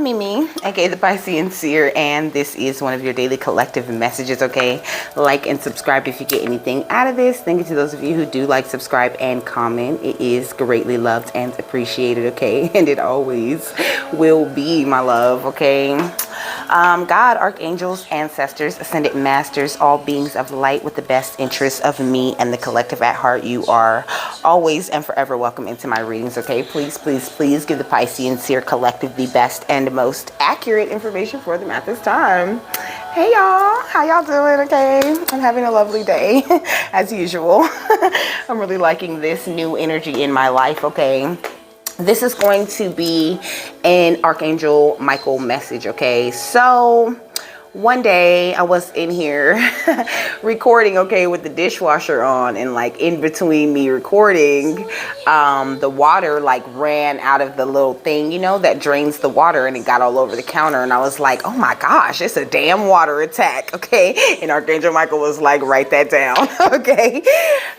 I'm Mimi, aka the Piscean Seer, and this is one of your daily collective messages, okay? Like and subscribe if you get anything out of this. Thank you to those of you who do like, subscribe, and comment. It is greatly loved and appreciated, okay? And it always will be, my love, okay? God, archangels, ancestors, ascended masters, all beings of light with the best interests of me and the collective at heart, you are always and forever welcome into my readings, okay? Please, please, please give the Piscean Seer collective the best and most accurate information for them at this time. Hey y'all, how y'all doing? Okay, I'm having a lovely day as usual. I'm really liking this new energy in my life, okay? This is going to be an Archangel Micheal message, okay? So one day I was in here recording, okay, with the dishwasher on, and like in between me recording, the water like ran out of the little thing, you know, that drains the water, and it got all over the counter. And I was like, oh my gosh, it's a damn water attack, okay? And Archangel Micheal was like, write that down, okay?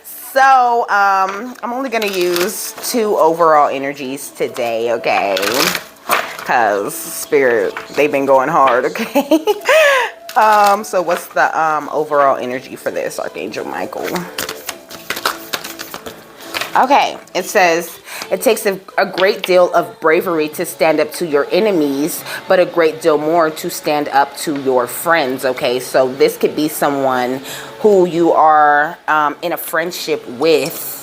So, I'm only going to use 2 overall energies today, okay? Because Spirit, they've been going hard, okay? So what's the overall energy for this, Archangel Micheal? Okay, it says, it takes a great deal of bravery to stand up to your enemies, but a great deal more to stand up to your friends, okay? So this could be someone who you are in a friendship with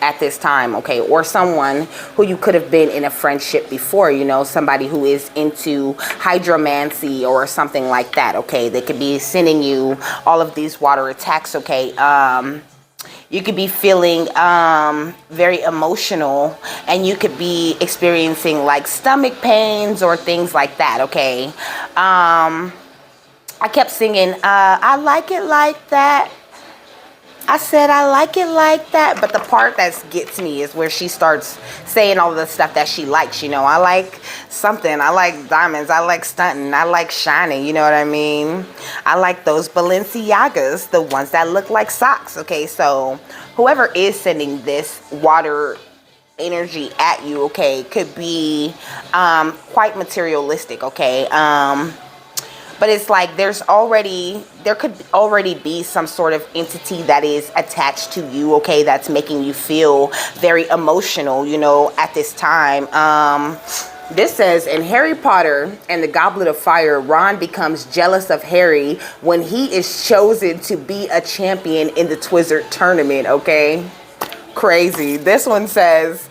at this time, okay? Or someone who you could have been in a friendship before, you know, somebody who is into hydromancy or something like that, okay? They could be sending you all of these water attacks, okay? You could be feeling very emotional, and you could be experiencing like stomach pains or things like that, okay? I kept singing, I like it like that. I said, I like it like that. But the part that gets me is where she starts saying all the stuff that she likes, you know. I like something. I like diamonds. I like stunting. I like shining. You know what I mean? I like those Balenciagas, the ones that look like socks. Okay, so whoever is sending this water energy at you, okay, could be quite materialistic, okay? But it's like there could already be some sort of entity that is attached to you, okay, that's making you feel very emotional, you know, at this time. This says, in Harry Potter and the Goblet of Fire, Ron becomes jealous of Harry when he is chosen to be a champion in the Twizzard tournament, okay? Crazy. This one says,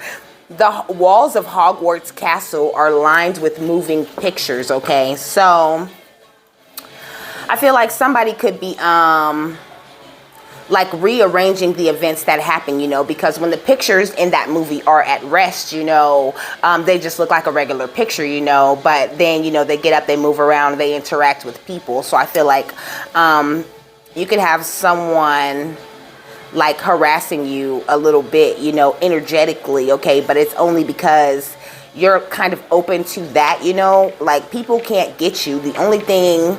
the walls of Hogwarts Castle are lined with moving pictures, okay? So I feel like somebody could be like rearranging the events that happen, you know, because when the pictures in that movie are at rest, you know, they just look like a regular picture, you know, but then, you know, they get up, they move around, they interact with people. So I feel like you could have someone like harassing you a little bit, you know, energetically, okay, but it's only because you're kind of open to that, you know, like people can't get you. The only thing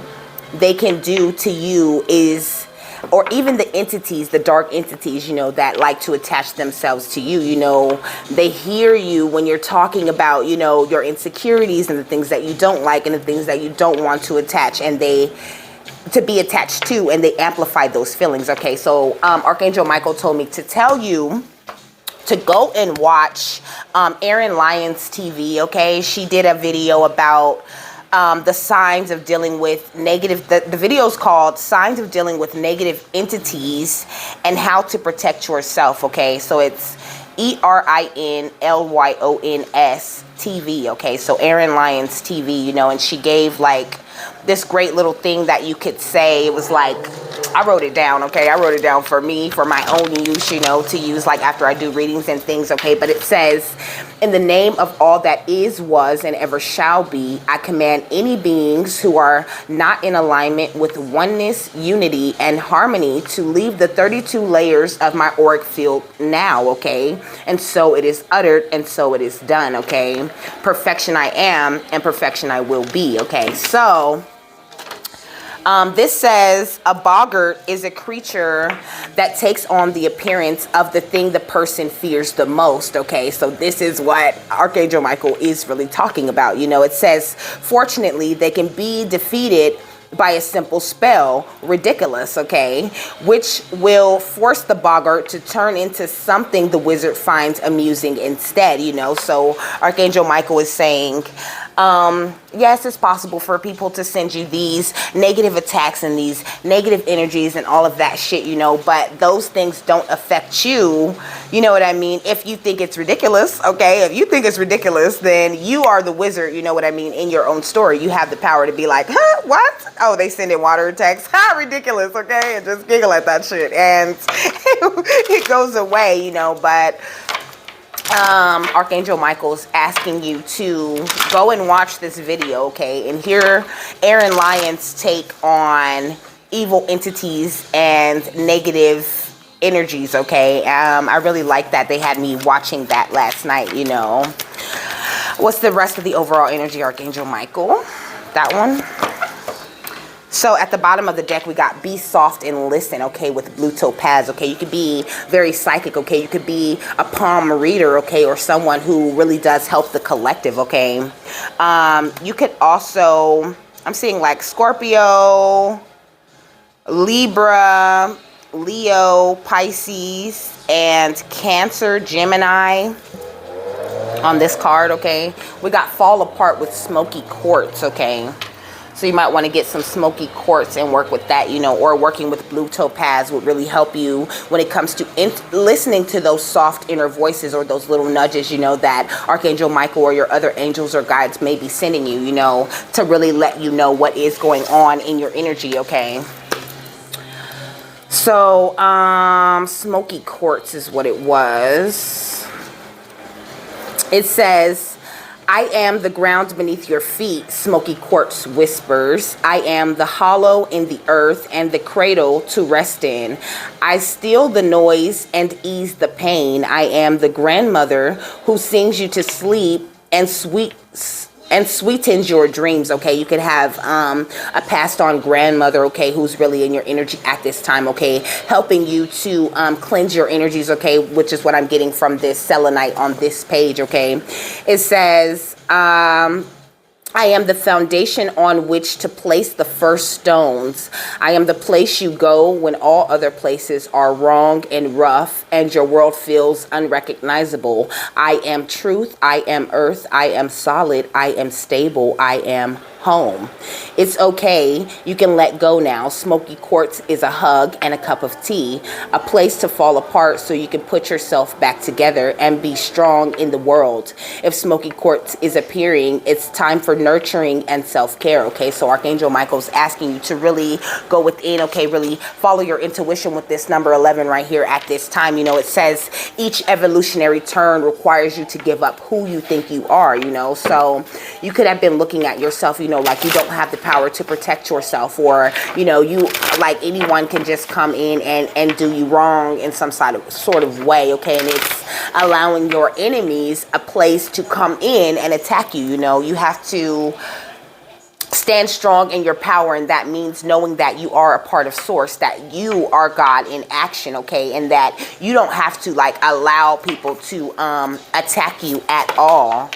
they can do to you is, or even the entities, the dark entities, you know, that like to attach themselves to you, you know, they hear you when you're talking about, you know, your insecurities and the things that you don't like and the things that you don't want to attach, and to be attached to, and they amplify those feelings, okay? So Archangel Micheal told me to tell you to go and watch Erin Lyons TV, okay? She did a video about the signs of dealing with negative, the video is called Signs of Dealing with Negative Entities and How to Protect Yourself, okay? So it's ErinLyons TV, okay? So Erin Lyons TV, you know, and she gave like this great little thing that you could say. It was like, I wrote it down, okay? I wrote it down for me, for my own use, you know, to use like after I do readings and things, okay? But it says, in the name of all that is, was, and ever shall be, I command any beings who are not in alignment with oneness, unity, and harmony to leave the 32 layers of my auric field now, okay? And so it is uttered, and so it is done, okay? Perfection I am, and perfection I will be, okay? So This says a boggart is a creature that takes on the appearance of the thing the person fears the most. Okay, so this is what Archangel Michael is really talking about. You know, it says, fortunately, they can be defeated by a simple spell, ridiculous, okay, which will force the boggart to turn into something the wizard finds amusing instead, you know. So Archangel Michael is saying, yes, it's possible for people to send you these negative attacks and these negative energies and all of that shit, you know, but those things don't affect you. You know what I mean? If you think it's ridiculous, okay, if you think it's ridiculous, then you are the wizard, you know what I mean, in your own story. You have the power to be like, huh, what? Oh, they send in water attacks. Ha, ridiculous, okay? And just giggle at that shit. And it goes away, you know, but Archangel Michael's asking you to go and watch this video, okay, and hear Aaron Lyon's take on evil entities and negative energies, okay. I really like that. They had me watching that last night, you know. What's the rest of the overall energy, Archangel Michael? That one. So at the bottom of the deck, we got be soft and listen, okay, with blue topaz, okay. You could be very psychic, okay. You could be a palm reader, okay, or someone who really does help the collective, okay. You could also, I'm seeing like Scorpio, Libra, Leo, Pisces, and Cancer, Gemini on this card, okay. We got fall apart with smoky quartz, okay. So you might want to get some smoky quartz and work with that, you know, or working with blue topaz would really help you when it comes to listening to those soft inner voices or those little nudges, you know, that Archangel Michael or your other angels or guides may be sending you, you know, to really let you know what is going on in your energy, okay? So, smoky quartz is what it was. It says, I am the ground beneath your feet, smoky quartz whispers. I am the hollow in the earth and the cradle to rest in. I still the noise and ease the pain. I am the grandmother who sings you to sleep and sweetens your dreams, okay. You could have a passed on grandmother, okay, who's really in your energy at this time, okay, helping you to cleanse your energies, okay, which is what I'm getting from this selenite on this page, okay. It says, I am the foundation on which to place the first stones. I am the place you go when all other places are wrong and rough and your world feels unrecognizable. I am truth. I am earth. I am solid. I am stable. I am home. It's okay. You can let go now. Smoky quartz is a hug and a cup of tea, a place to fall apart so you can put yourself back together and be strong in the world. If smoky quartz is appearing, it's time for nurturing and self-care, okay? So Archangel Michael's asking you to really go within, okay, really follow your intuition with this number 11 right here at this time. You know, it says each evolutionary turn requires you to give up who you think you are, you know? So you could have been looking at yourself, you know, like you don't have the power to protect yourself, or, you know, you, like anyone can just come in and do you wrong in some sort of way, okay? And it's allowing your enemies a place to come in and attack you, you know? You have to stand strong in your power, and that means knowing that you are a part of source, that you are God in action, okay? And that you don't have to like allow people to attack you at all.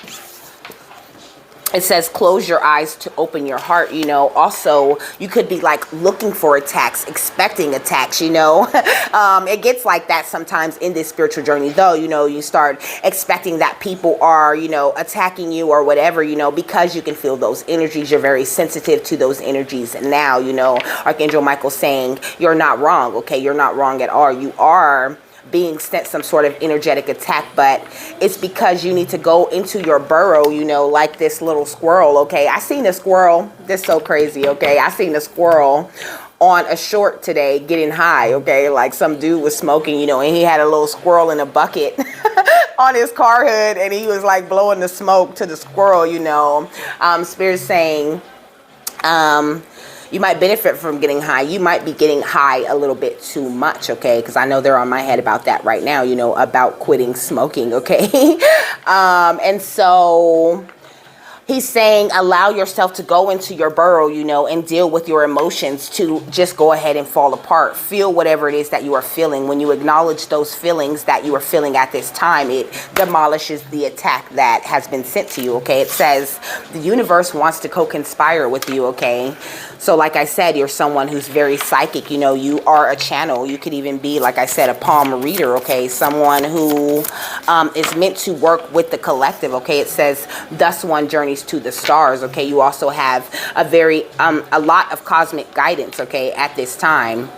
It says close your eyes to open your heart, you know. Also, you could be like looking for attacks, expecting attacks, you know. It gets like that sometimes in this spiritual journey, though, you know. You start expecting that people are, you know, attacking you or whatever, you know, because you can feel those energies. You're very sensitive to those energies. And now, you know, Archangel Michael saying you're not wrong, okay? You're not wrong at all. You are being sent some sort of energetic attack, but it's because you need to go into your burrow, you know, like this little squirrel, okay? I seen a squirrel. This is so crazy, okay? I seen a squirrel on a short today getting high, okay? Like some dude was smoking, you know, and he had a little squirrel in a bucket on his car hood, and he was like blowing the smoke to the squirrel, you know. Spirit's saying, you might benefit from getting high. You might be getting high a little bit too much, okay? Because I know they're on my head about that right now, you know, about quitting smoking, okay? And so He's saying allow yourself to go into your burrow, you know, and deal with your emotions to just go ahead and fall apart. Feel whatever it is that you are feeling. When you acknowledge those feelings that you are feeling at this time, it demolishes the attack that has been sent to you, okay? It says the universe wants to co-conspire with you, okay? So like I said, you're someone who's very psychic, you know, you are a channel. You could even be, like I said, a palm reader, okay? Someone who is meant to work with the collective, okay? It says, thus one journeys to the stars, okay? You also have a lot of cosmic guidance, okay, at this time.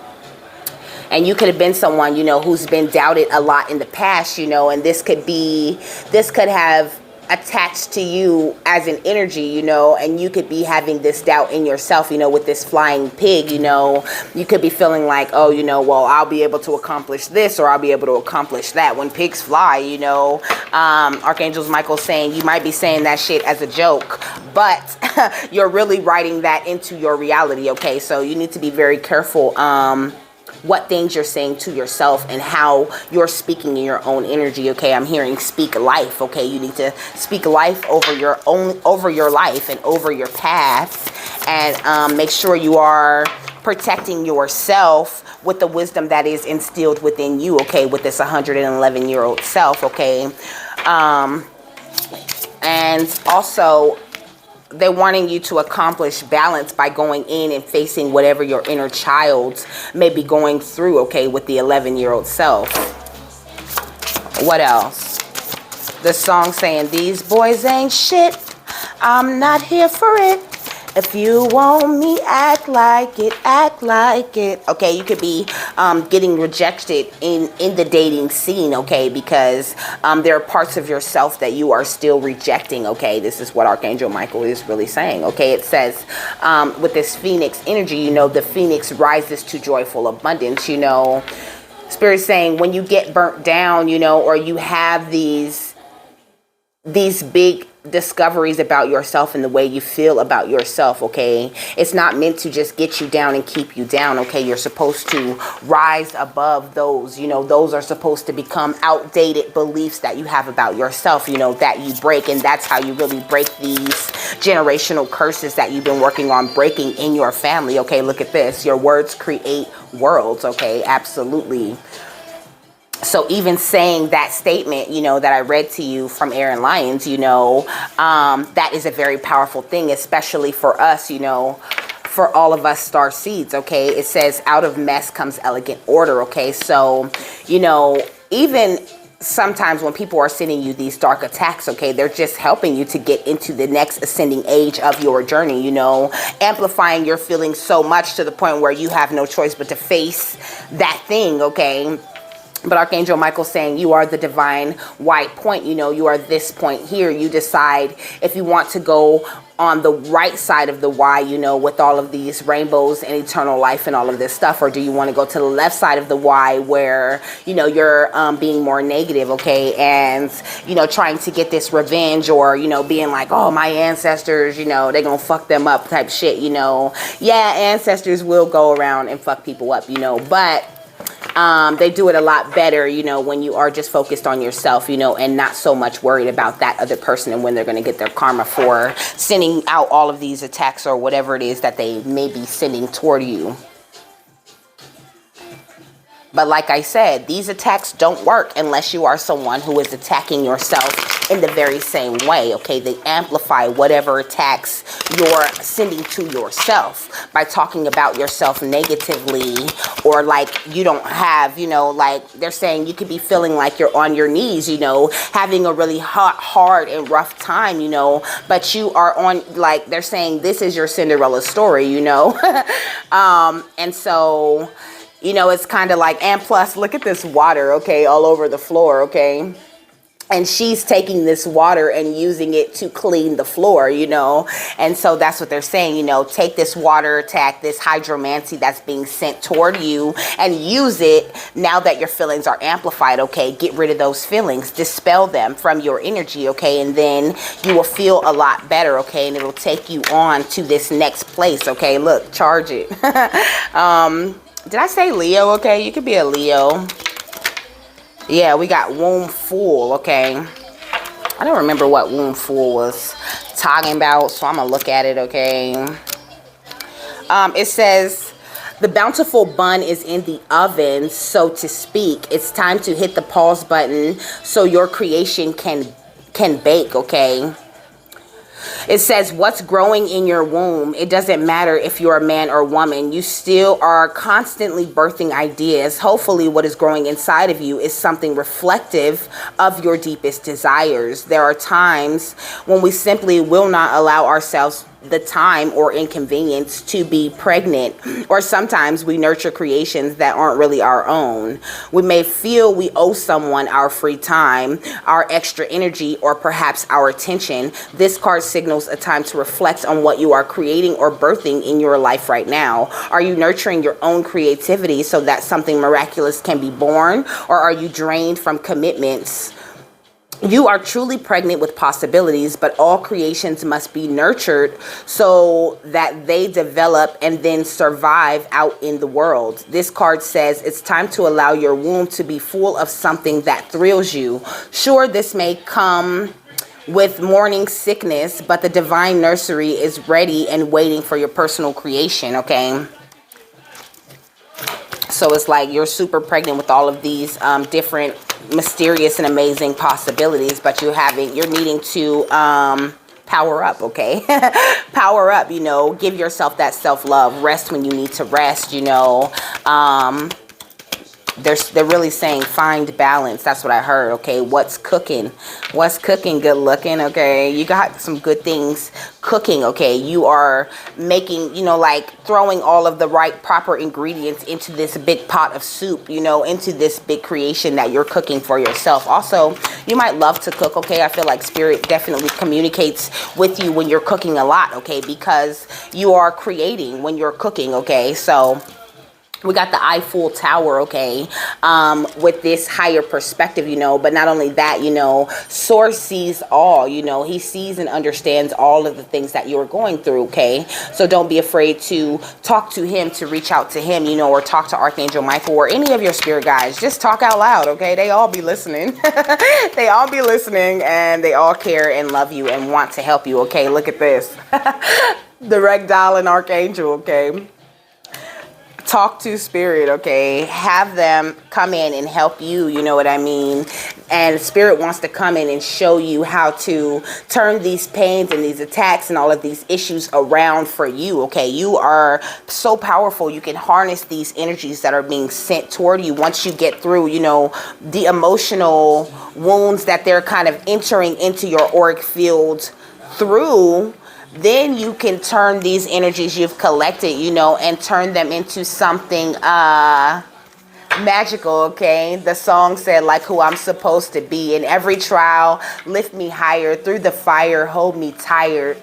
And you could have been someone, you know, who's been doubted a lot in the past, you know, and this could have attached to you as an energy, you know, and you could be having this doubt in yourself, you know, with this flying pig, you know, you could be feeling like, oh, you know, well, I'll be able to accomplish this or I'll be able to accomplish that. When pigs fly, you know, Archangel Micheal saying you might be saying that shit as a joke, but you're really writing that into your reality, okay? So you need to be very careful what things you're saying to yourself and how you're speaking in your own energy, okay? I'm hearing speak life, okay? You need to speak life over your life and over your path, and make sure you are protecting yourself with the wisdom that is instilled within you, okay? With this 111-year-old self, okay? And also, they're wanting you to accomplish balance by going in and facing whatever your inner child may be going through, okay, with the 11-year-old self. What else? The song saying, these boys ain't shit. I'm not here for it. If you want me, act like it, act like it. Okay, you could be getting rejected in the dating scene, okay, because there are parts of yourself that you are still rejecting, okay. This is what Archangel Micheal is really saying, okay. It says with this phoenix energy, you know, the phoenix rises to joyful abundance, you know. Spirit saying when you get burnt down, you know, or you have these big discoveries about yourself and the way you feel about yourself, okay, it's not meant to just get you down and keep you down, okay. You're supposed to rise above those, you know. Those are supposed to become outdated beliefs that you have about yourself, you know, that you break. And that's how you really break these generational curses that you've been working on breaking in your family, okay. Look at this, your words create worlds, okay. Absolutely. So even saying that statement, you know, that I read to you from Aaron Lyons, you know, that is a very powerful thing, especially for us, you know, for all of us star seeds, okay. It says out of mess comes elegant order, okay. So, you know, even sometimes when people are sending you these dark attacks, okay, they're just helping you to get into the next ascending age of your journey, you know, amplifying your feelings so much to the point where you have no choice but to face that thing, okay. But Archangel Micheal saying you are the divine white point, you know, you are this point here. You decide if you want to go on the right side of the Y, you know, with all of these rainbows and eternal life and all of this stuff, or do you want to go to the left side of the Y where, you know, you're being more negative, okay, and, you know, trying to get this revenge, or, you know, being like, oh, my ancestors, you know, they're gonna fuck them up type shit, you know. Yeah, ancestors will go around and fuck people up, you know, but they do it a lot better, you know, when you are just focused on yourself, you know, and not so much worried about that other person and when they're going to get their karma for sending out all of these attacks or whatever it is that they may be sending toward you. But like I said, these attacks don't work unless you are someone who is attacking yourself in the very same way, okay? They amplify whatever attacks you're sending to yourself by talking about yourself negatively, or like you don't have, you know, like they're saying you could be feeling like you're on your knees, you know, having a really hard and rough time, you know, but you are on, like they're saying this is your Cinderella story, you know. And so, you know, it's kind of like, and plus, look at this water, okay, all over the floor, okay? And she's taking this water and using it to clean the floor, you know? And so that's what they're saying, you know, take this water attack, this hydromancy that's being sent toward you, and use it now that your feelings are amplified, okay? Get rid of those feelings, dispel them from your energy, okay? And then you will feel a lot better, okay? And it'll take you on to this next place, okay? Look, charge it. Did I say Leo? Okay, you could be a Leo. Yeah, we got womb full. Okay, I don't remember what womb full was talking about. So I'm gonna look at it, okay? It says, the bountiful bun is in the oven, so to speak. It's time to hit the pause button so your creation can bake, okay? It says, what's growing in your womb? It doesn't matter if you're a man or woman. You still are constantly birthing ideas. Hopefully what is growing inside of you is something reflective of your deepest desires. There are times when we simply will not allow ourselves the time or inconvenience to be pregnant, or sometimes we nurture creations that aren't really our own. We may feel we owe someone our free time, our extra energy, or perhaps our attention. This card signals a time to reflect on what you are creating or birthing in your life right now. Are you nurturing your own creativity so that something miraculous can be born, or are you drained from commitments? You are truly pregnant with possibilities, but all creations must be nurtured so that they develop and then survive out in the world. This card says it's time to allow your womb to be full of something that thrills you. Sure, this may come with morning sickness, but the divine nursery is ready and waiting for your personal creation, okay? So it's like you're super pregnant with all of these different mysterious and amazing possibilities, but you're needing to power up, okay? Power up, you know, give yourself that self-love, rest when you need to rest, you know. They're really saying find balance. That's what I heard, okay? What's cooking? What's cooking? Good looking, okay? You got some good things cooking, okay? You are making, you know, like throwing all of the right proper ingredients into this big pot of soup, you know, into this big creation that you're cooking for yourself. Also, you might love to cook, okay? I feel like spirit definitely communicates with you when you're cooking a lot, okay? Because you are creating when you're cooking, okay? So we got the Eiffel Tower, okay, with this higher perspective, you know, but not only that, you know, Source sees all, you know, he sees and understands all of the things that you're going through, okay? So don't be afraid to talk to him, to reach out to him, you know, or talk to Archangel Micheal or any of your spirit guides. Just talk out loud, okay? They all be listening. They all be listening, and they all care and love you and want to help you, okay? Look at this. The Ragdoll and Archangel, okay? Talk to spirit, okay? Have them come in and help you, you know what I mean? And spirit wants to come in and show you how to turn these pains and these attacks and all of these issues around for you, okay? You are so powerful. You can harness these energies that are being sent toward you once you get through, you know, the emotional wounds that they're kind of entering into your auric field through. Then you can turn these energies you've collected, you know, and turn them into something magical, okay? The song said, like who I'm supposed to be. In every trial, lift me higher. Through the fire, hold me tighter.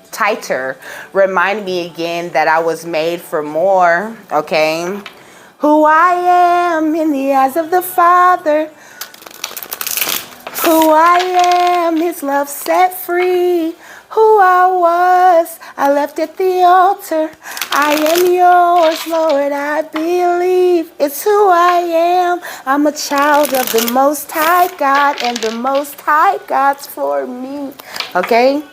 Remind me again that I was made for more, okay? Who I am in the eyes of the Father. Who I am, his love set free. Who I was, I left at the altar. I am yours, Lord, I believe. It's who I am. I'm a child of the Most High God, and the Most High God's for me. Okay?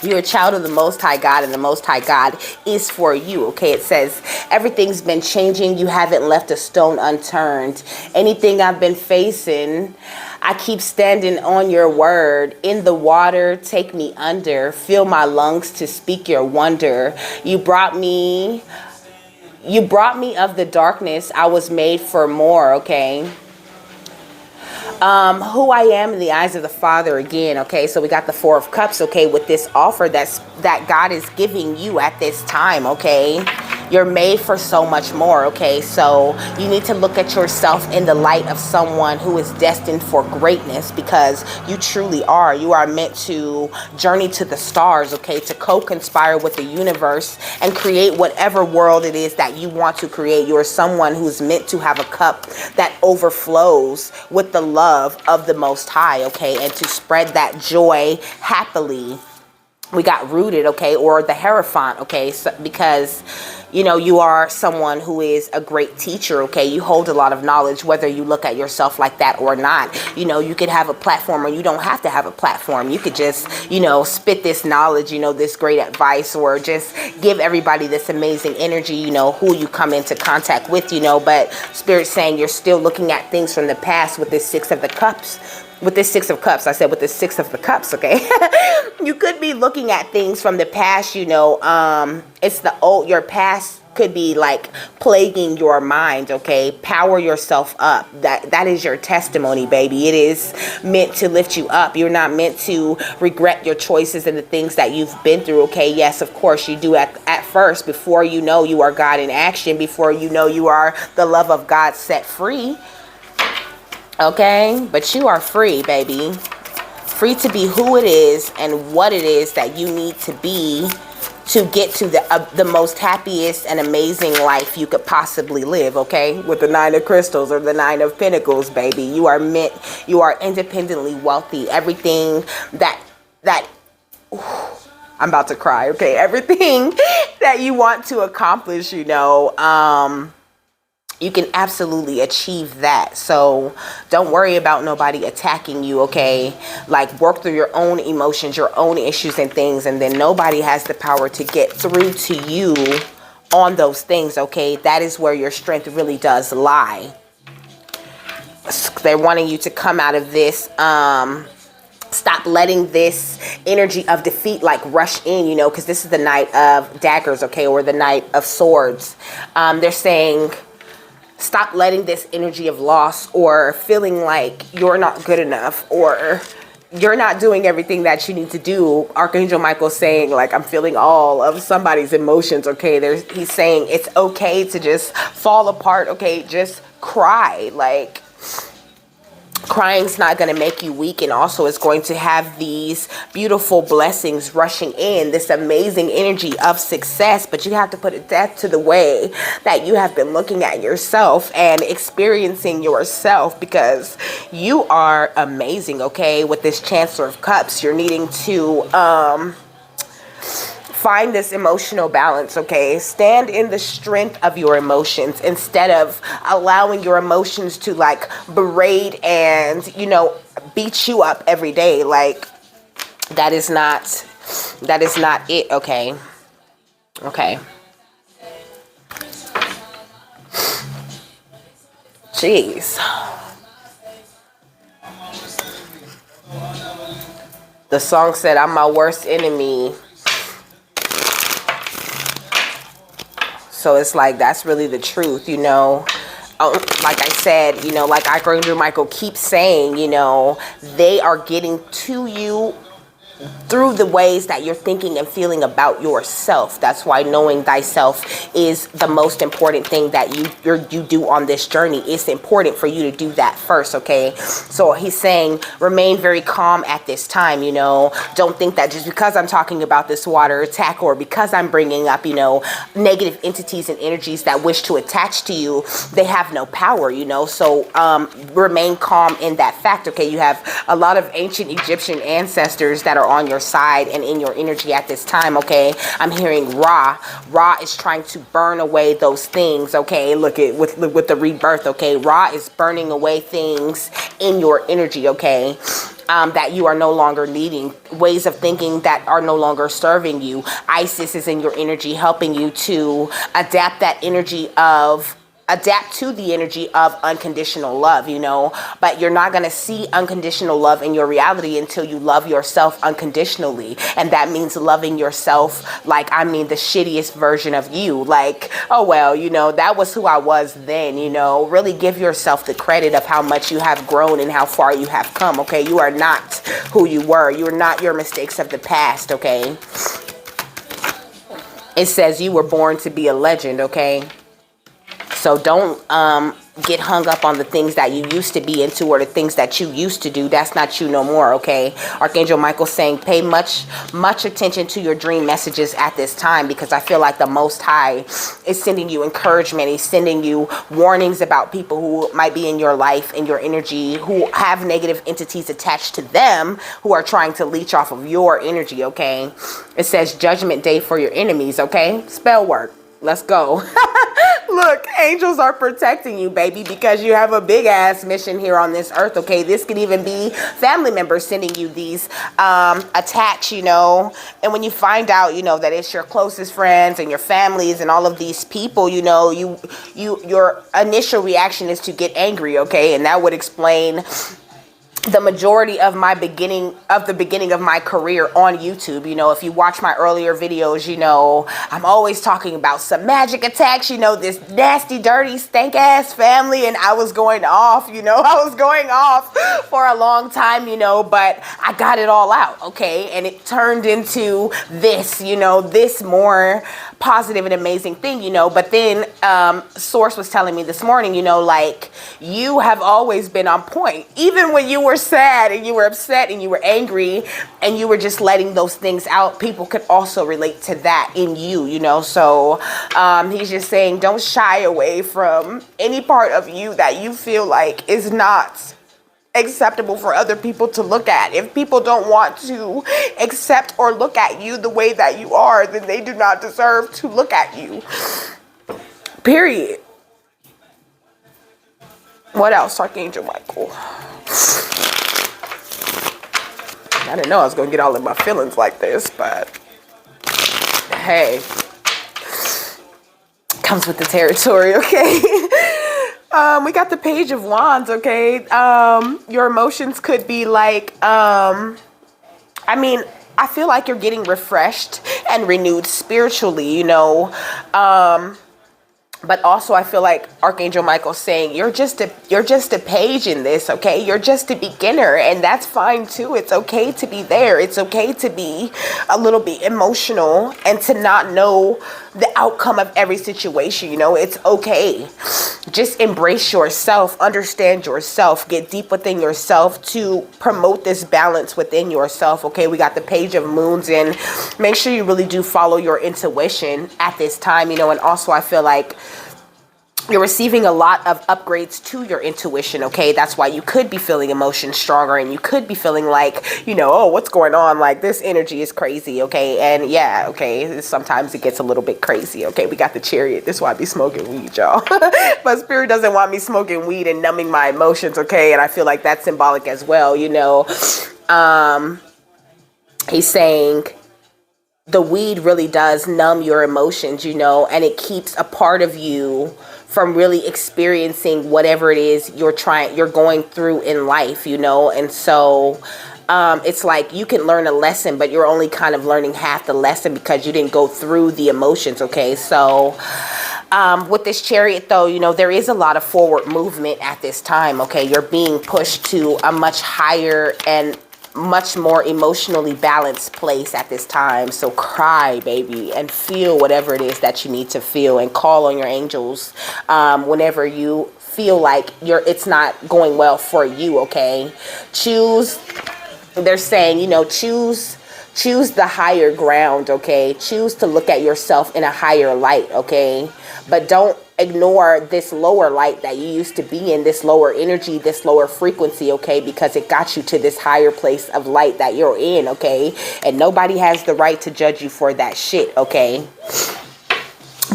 You're a child of the Most High God, and the Most High God is for you, okay? It says, everything's been changing. You haven't left a stone unturned. Anything I've been facing, I keep standing on your word. In the water, take me under. Fill my lungs to speak your wonder. You brought me of the darkness. I was made for more, okay? Who I am in the eyes of the Father again, okay? So we got the Four of Cups, okay, with this offer that God is giving you at this time, okay? You're made for so much more, okay? So you need to look at yourself in the light of someone who is destined for greatness, because you truly are. You are meant to journey to the stars, okay? To co-conspire with the universe and create whatever world it is that you want to create. You are someone who's meant to have a cup that overflows with the love of the Most High, okay? And to spread that joy happily. We got rooted, okay? Or the Hierophant, okay? So, because You know, you are someone who is a great teacher, okay? You hold a lot of knowledge, whether you look at yourself like that or not. You know, you could have a platform, or you don't have to have a platform. You could just, you know, spit this knowledge, you know, this great advice, or just give everybody this amazing energy, you know, who you come into contact with, you know. But Spirit's saying you're still looking at things from the past with this Six of the Cups. With this Six of Cups, I said with the Six of the Cups, okay? You could be looking at things from the past, you know. It's the old, your past could be like plaguing your mind, okay? Power yourself up. That is your testimony, baby. It is meant to lift you up. You're not meant to regret your choices and the things that you've been through, okay? Yes, of course you do at first, before you know you are God in action, before you know you are the love of God set free. Okay, but you are free, baby. Free to be who it is and what it is that you need to be to get to the most happiest and amazing life you could possibly live, okay? With the Nine of Crystals or the Nine of Pentacles, baby. You are independently wealthy. Everything I'm about to cry, okay? Everything that you want to accomplish, you know, you can absolutely achieve that. So don't worry about nobody attacking you, okay? Like, work through your own emotions, your own issues and things, and then nobody has the power to get through to you on those things, okay? That is where your strength really does lie. They're wanting you to come out of this, stop letting this energy of defeat like rush in, you know, because this is the Knight of Daggers, okay, or the Knight of Swords. They're saying, stop letting this energy of loss or feeling like you're not good enough or you're not doing everything that you need to do. Archangel Micheal saying, like, I'm feeling all of somebody's emotions, okay? He's saying it's okay to just fall apart, okay? Just cry. Like, crying's not going to make you weak, and also it's going to have these beautiful blessings rushing in, this amazing energy of success. But you have to put a death to the way that you have been looking at yourself and experiencing yourself, because you are amazing, okay? With this Chancellor of Cups, you're needing to find this emotional balance, okay? Stand in the strength of your emotions instead of allowing your emotions to like berate and, you know, beat you up every day. Like, that is not it, okay? Okay. Jeez. The song said, I'm my worst enemy. So it's like, that's really the truth, you know. Like I said, you know, like Archangel Micheal keeps saying, you know, they are getting to you through the ways that you're thinking and feeling about yourself. That's why knowing thyself is the most important thing that you do on this journey. It's important for you to do that first, okay? So he's saying, remain very calm at this time, you know. Don't think that just because I'm talking about this water attack, or because I'm bringing up, you know, negative entities and energies that wish to attach to you, they have no power, you know. So remain calm in that fact, okay? You have a lot of ancient Egyptian ancestors that are on your side and in your energy at this time, okay? I'm hearing Ra. Ra is trying to burn away those things, okay? Look at with the rebirth, okay? Ra is burning away things in your energy, okay? That you are no longer needing, ways of thinking that are no longer serving you. Isis is in your energy, helping you to adapt to the energy of unconditional love, you know. But you're not going to see unconditional love in your reality until you love yourself unconditionally. And that means loving yourself like, I mean, the shittiest version of you. Like, oh, well, you know, that was who I was then, you know. Really give yourself the credit of how much you have grown and how far you have come, okay? You are not who you were. You're not your mistakes of the past, okay? It says you were born to be a legend, okay? So don't get hung up on the things that you used to be into or the things that you used to do. That's not you no more, okay? Archangel Micheal saying pay much attention to your dream messages at this time, because I feel like the Most High is sending you encouragement. He's sending you warnings about people who might be in your life, in your energy, who have negative entities attached to them, who are trying to leech off of your energy, okay? It says judgment day for your enemies, okay? Spell work. Let's go. Look, angels are protecting you, baby, because you have a big ass mission here on this earth, okay? This could even be family members sending you these attacks, you know. And when you find out, you know, that it's your closest friends and your families and all of these people, you know, your initial reaction is to get angry, okay? And that would explain the majority of the beginning of my career on YouTube. You know, if you watch my earlier videos, you know, I'm always talking about some magic attacks, you know, this nasty, dirty, stank ass family. And I was going off, you know, I was going off for a long time, you know, but I got it all out. Okay. And it turned into this, you know, this more positive and amazing thing, you know. But then Source was telling me this morning, you know, like, you have always been on point, even when you were sad and you were upset and you were angry and you were just letting those things out. People could also relate to that in you, you know. So he's just saying, don't shy away from any part of you that you feel like is not acceptable for other people to look at. If people don't want to accept or look at you the way that you are, then they do not deserve to look at you. Period. What else, Archangel Micheal? I didn't know I was going to get all in my feelings like this, but hey, comes with the territory, okay? We got the Page of Wands, okay? Your emotions could be like, I mean, I feel like you're getting refreshed and renewed spiritually, you know. But also I feel like Archangel Micheal's saying you're just a page in this, okay? You're just a beginner, and that's fine too. It's okay to be there. It's okay to be a little bit emotional and to not know the outcome of every situation, you know. It's okay. Just embrace yourself, understand yourself, get deep within yourself to promote this balance within yourself, okay? We got the Page of Moons, and make sure you really do follow your intuition at this time, you know. And also I feel like you're receiving a lot of upgrades to your intuition, okay? That's why you could be feeling emotions stronger, and you could be feeling like, you know, oh, what's going on? Like, this energy is crazy, okay? And yeah, okay, sometimes it gets a little bit crazy, okay? We got the Chariot. This is why I be smoking weed, y'all. But Spirit doesn't want me smoking weed and numbing my emotions, okay? And I feel like that's symbolic as well, you know? He's saying the weed really does numb your emotions, you know, and it keeps a part of you from really experiencing whatever it is you're going through in life, you know. And so it's like you can learn a lesson, but you're only kind of learning half the lesson because you didn't go through the emotions, okay? So with this Chariot, though, you know, there is a lot of forward movement at this time, okay? You're being pushed to a much higher and much more emotionally balanced place at this time. So cry, baby, and feel whatever it is that you need to feel, and call on your angels whenever you feel like it's not going well for you, okay? They're saying, you know, choose the higher ground, okay? Choose to look at yourself in a higher light, okay? But don't ignore this lower light that you used to be in, this lower energy, this lower frequency, okay? Because it got you to this higher place of light that you're in, okay? And nobody has the right to judge you for that shit, okay?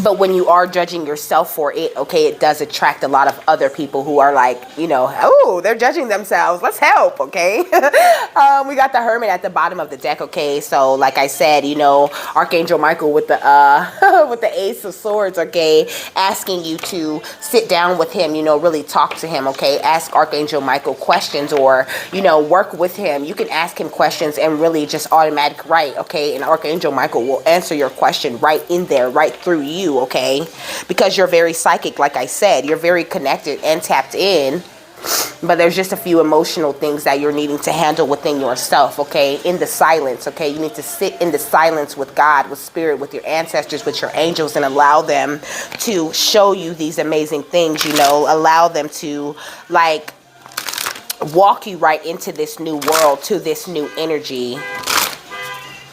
But when you are judging yourself for it, okay, it does attract a lot of other people who are like, you know, oh, they're judging themselves. Let's help, okay? We got the Hermit at the bottom of the deck, okay? So, like I said, you know, Archangel Micheal with the with the Ace of Swords, okay, asking you to sit down with him, you know, really talk to him, okay? Ask Archangel Micheal questions, or, you know, work with him. You can ask him questions and really just automatic write, okay? And Archangel Micheal will answer your question right in there, right through you, okay? Because you're very psychic, like I said. You're very connected and tapped in, but there's just a few emotional things that you're needing to handle within yourself, okay? In the silence, okay? You need to sit in the silence with God, with Spirit, with your ancestors, with your angels, and allow them to show you these amazing things, you know? Allow them to, like, walk you right into this new world, to this new energy.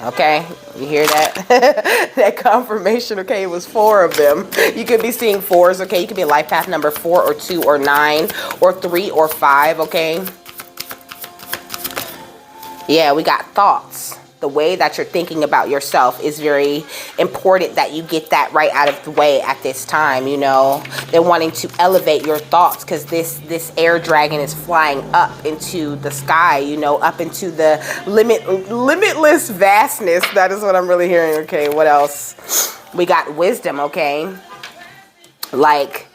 Okay, you hear that? That confirmation, okay, it was 4 of them. You could be seeing 4s, okay? You could be life path number 4 or 2 or 9 or 3 or 5, okay? Yeah, we got thoughts. The way that you're thinking about yourself is very important that you get that right out of the way at this time, you know. They're wanting to elevate your thoughts because this air dragon is flying up into the sky, you know, up into the limitless vastness. That is what I'm really hearing. Okay, what else? We got wisdom, okay? Like,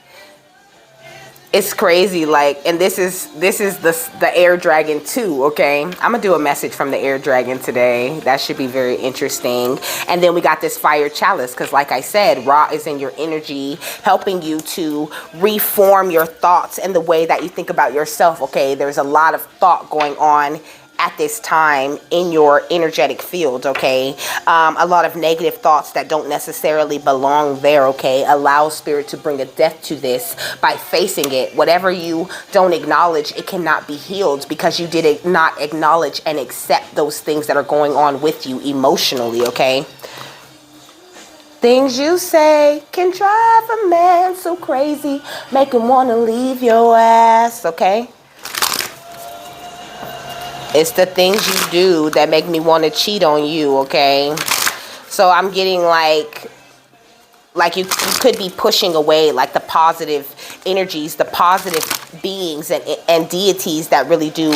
it's crazy, like, and this is the air dragon too, okay? I'm gonna do a message from the air dragon today. That should be very interesting. And then we got this fire chalice, because like I said, Ra is in your energy, helping you to reform your thoughts and the way that you think about yourself, okay? There's a lot of thought going on at this time in your energetic field, okay? A lot of negative thoughts that don't necessarily belong there, okay? Allow spirit to bring a death to this by facing it. Whatever you don't acknowledge, it cannot be healed because you did not acknowledge and accept those things that are going on with you emotionally, okay? Things you say can drive a man so crazy, make him want to leave your ass, okay? It's the things you do that make me want to cheat on you, okay? So I'm getting like you could be pushing away like the positive energies, the positive beings and deities that really do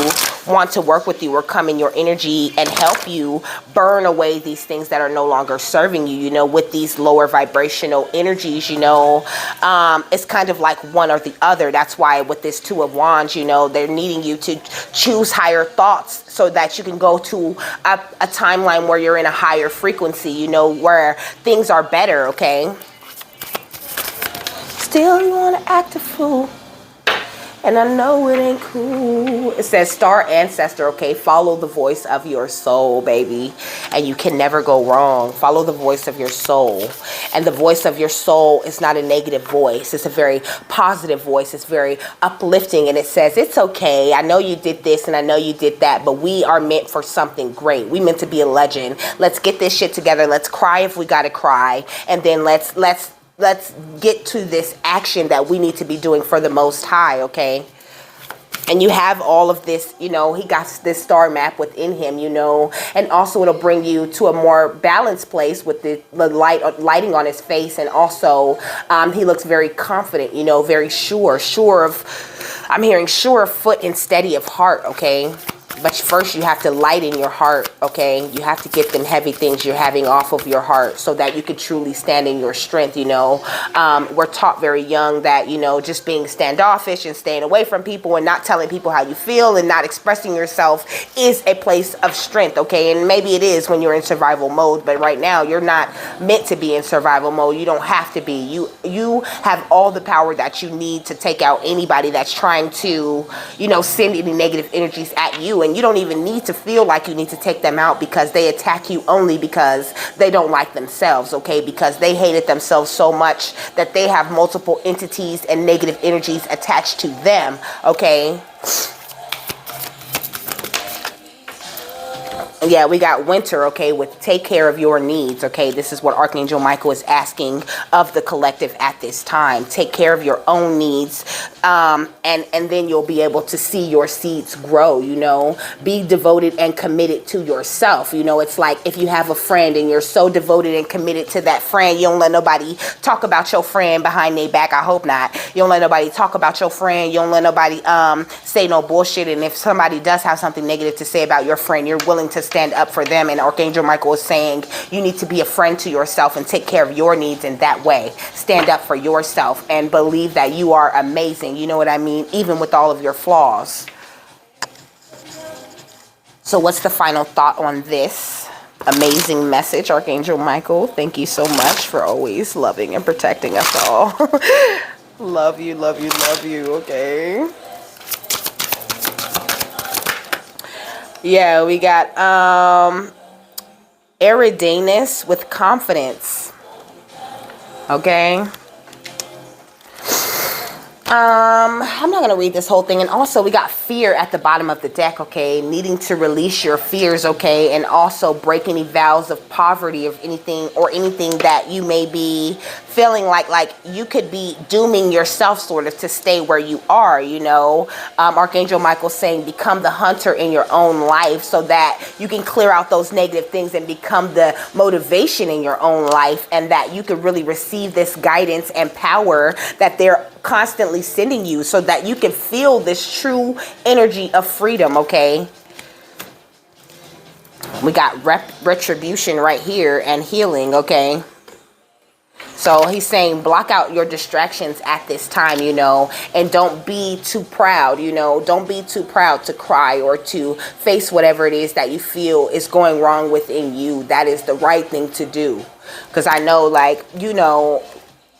want to work with you or come in your energy and help you burn away these things that are no longer serving you, you know, with these lower vibrational energies, you know. It's kind of like one or the other. That's why with this Two of Wands, you know, they're needing you to choose higher thoughts so that you can go to a timeline where you're in a higher frequency, you know, where things are better, okay? Still you want to act a fool, and I know it ain't cool. It says star ancestor, okay? Follow the voice of your soul, baby, and you can never go wrong. Follow the voice of your soul, and the voice of your soul is not a negative voice. It's a very positive voice. It's very uplifting, and it says, it's okay. I know you did this, and I know you did that, but we are meant for something great. We meant to be a legend. Let's get this shit together. Let's cry if we gotta cry, and then let's get to this action that we need to be doing for the Most High, okay? And you have all of this, you know, he got this star map within him, you know, and also it'll bring you to a more balanced place with the lighting on his face. And also he looks very confident, you know, very sure of, I'm hearing sure of foot and steady of heart, okay? But first you have to lighten your heart, okay? You have to get them heavy things you're having off of your heart so that you can truly stand in your strength, you know? We're taught very young that, you know, just being standoffish and staying away from people and not telling people how you feel and not expressing yourself is a place of strength, okay? And maybe it is when you're in survival mode, but right now you're not meant to be in survival mode. You don't have to be. You have all the power that you need to take out anybody that's trying to, you know, send any negative energies at you. And you don't even need to feel like you need to take them out because they attack you only because they don't like themselves, okay? Because they hated themselves so much that they have multiple entities and negative energies attached to them, okay? Yeah, we got winter, okay, with take care of your needs, okay? This is what Archangel Michael is asking of the collective at this time. Take care of your own needs, and then you'll be able to see your seeds grow, you know? Be devoted and committed to yourself, you know? It's like if you have a friend and you're so devoted and committed to that friend, you don't let nobody talk about your friend behind their back. I hope not. You don't let nobody talk about your friend. You don't let nobody say no bullshit. And if somebody does have something negative to say about your friend, you're willing to stand up for them. And Archangel Michael is saying you need to be a friend to yourself and take care of your needs in that way. Stand up for yourself and believe that you are amazing. You know what I mean? Even with all of your flaws. So what's the final thought on this amazing message, Archangel Michael? Thank you so much for always loving and protecting us all. Love you, love you, love you, okay? Yeah, we got Eridanus with confidence. Okay. I'm not going to read this whole thing. And also we got fear at the bottom of the deck, okay? Needing to release your fears, okay? And also break any vows of poverty of anything or anything that you may be feeling like you could be dooming yourself sort of to stay where you are, you know. Archangel Michael saying become the hunter in your own life so that you can clear out those negative things and become the motivation in your own life, and that you can really receive this guidance and power that they're constantly sending you so that you can feel this true energy of freedom, okay? We got retribution right here and healing, okay? So he's saying block out your distractions at this time, you know, and don't be too proud, you know, don't be too proud to cry or to face whatever it is that you feel is going wrong within you. That is the right thing to do. Because I know, like, you know,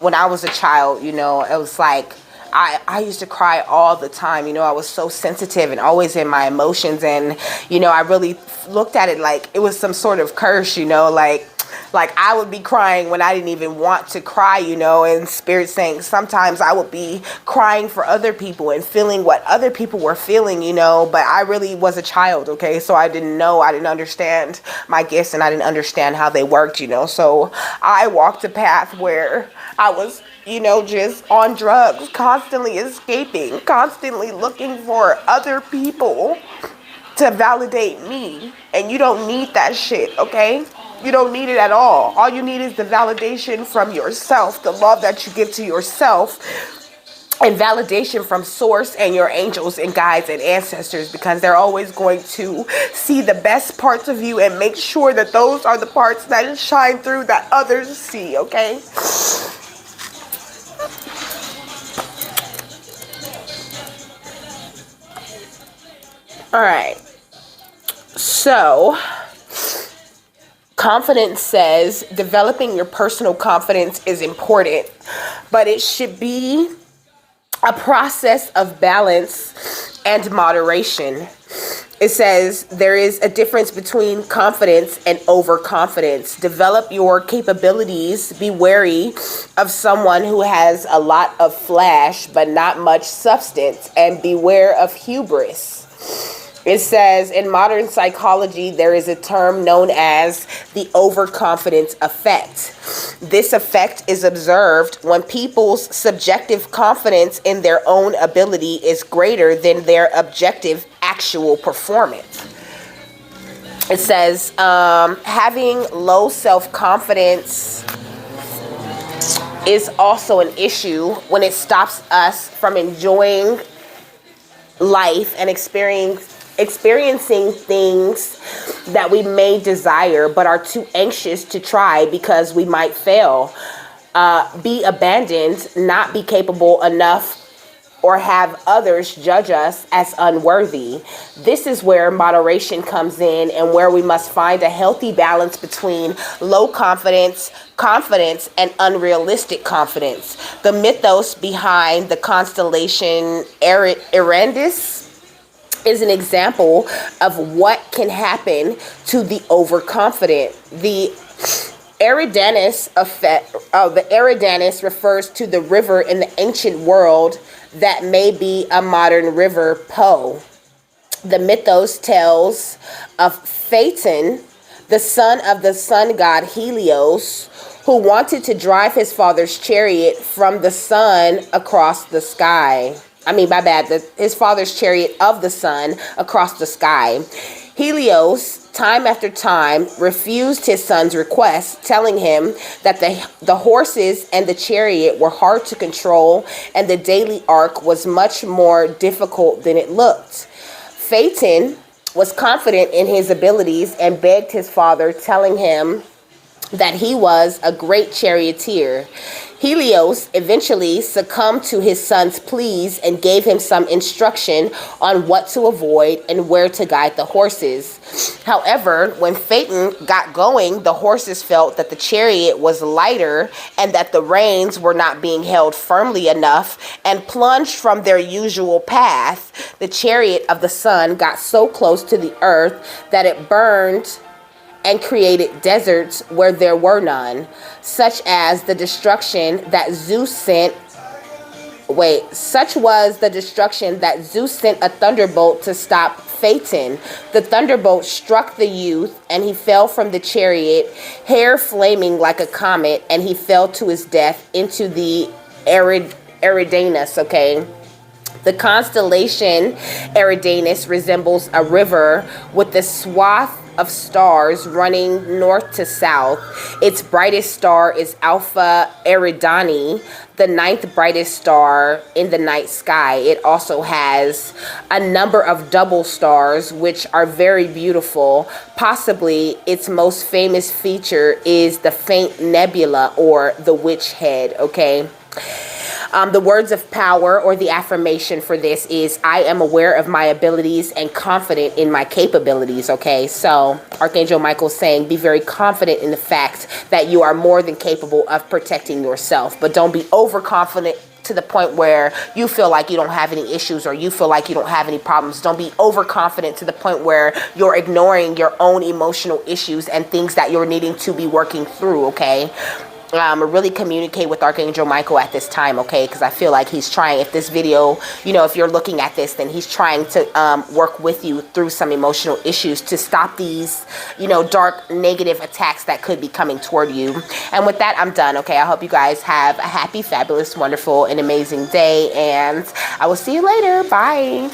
when I was a child, you know, it was like, I used to cry all the time. You know, I was so sensitive and always in my emotions. And, you know, I really looked at it like it was some sort of curse, you know, like I would be crying when I didn't even want to cry, you know, and Spirit saying sometimes I would be crying for other people and feeling what other people were feeling, you know, but I really was a child, okay? So I didn't know, I didn't understand my gifts and I didn't understand how they worked, you know. So I walked a path where I was, you know, just on drugs, constantly escaping, constantly looking for other people to validate me. And you don't need that shit, okay? You don't need it at all. All you need is the validation from yourself, the love that you give to yourself, and validation from source and your angels and guides and ancestors, because they're always going to see the best parts of you and make sure that those are the parts that shine through that others see, okay? All right. So, confidence says developing your personal confidence is important, but it should be a process of balance and moderation. It says there is a difference between confidence and overconfidence. Develop your capabilities. Be wary of someone who has a lot of flash but not much substance, and beware of hubris. It says in modern psychology, there is a term known as the overconfidence effect. This effect is observed when people's subjective confidence in their own ability is greater than their objective actual performance. It says having low self-confidence is also an issue when it stops us from enjoying life and experiencing things that we may desire but are too anxious to try because we might fail, be abandoned, not be capable enough, or have others judge us as unworthy. This is where moderation comes in, and where we must find a healthy balance between low confidence, and unrealistic confidence. The mythos behind the constellation Arcturus is an example of what can happen to the overconfident. The Eridanus effect. The Eridanus refers to the river in the ancient world that may be a modern river Po. The mythos tells of Phaeton, the son of the sun god Helios, who wanted to drive his father's chariot from the sun across the sky. His father's chariot of the sun across the sky. Helios, time after time, refused his son's request, telling him that the horses and the chariot were hard to control and the daily arc was much more difficult than it looked. Phaeton was confident in his abilities and begged his father, telling him that he was a great charioteer. Helios eventually succumbed to his son's pleas and gave him some instruction on what to avoid and where to guide the horses. However, when Phaeton got going, the horses felt that the chariot was lighter and that the reins were not being held firmly enough and plunged from their usual path. The chariot of the sun got so close to the earth that it burned and created deserts where there were none, such as the destruction that Zeus sent Such was the destruction that Zeus sent a thunderbolt to stop Phaeton. The thunderbolt struck the youth, and he fell from the chariot, hair flaming like a comet, and he fell to his death into the Eridanus, okay? The constellation Eridanus resembles a river with a swath of stars running north to south. Its brightest star is Alpha Eridani, the ninth brightest star in the night sky. It also has a number of double stars, which are very beautiful. Possibly its most famous feature is the faint nebula, or the witch head, okay? The words of power, or the affirmation for this, is I am aware of my abilities and confident in my capabilities, okay? So Archangel Michael saying be very confident in the fact that you are more than capable of protecting yourself, but don't be overconfident to the point where you feel like you don't have any issues, or you feel like you don't have any problems. Don't be overconfident to the point where you're ignoring your own emotional issues and things that you're needing to be working through, okay? Really communicate with Archangel Michael at this time, okay? Because I feel like he's trying, if this video, you know, if you're looking at this, then he's trying to work with you through some emotional issues to stop these, you know, dark, negative attacks that could be coming toward you. And with that, I'm done, okay? I hope you guys have a happy, fabulous, wonderful, and amazing day, and I will see you later. Bye.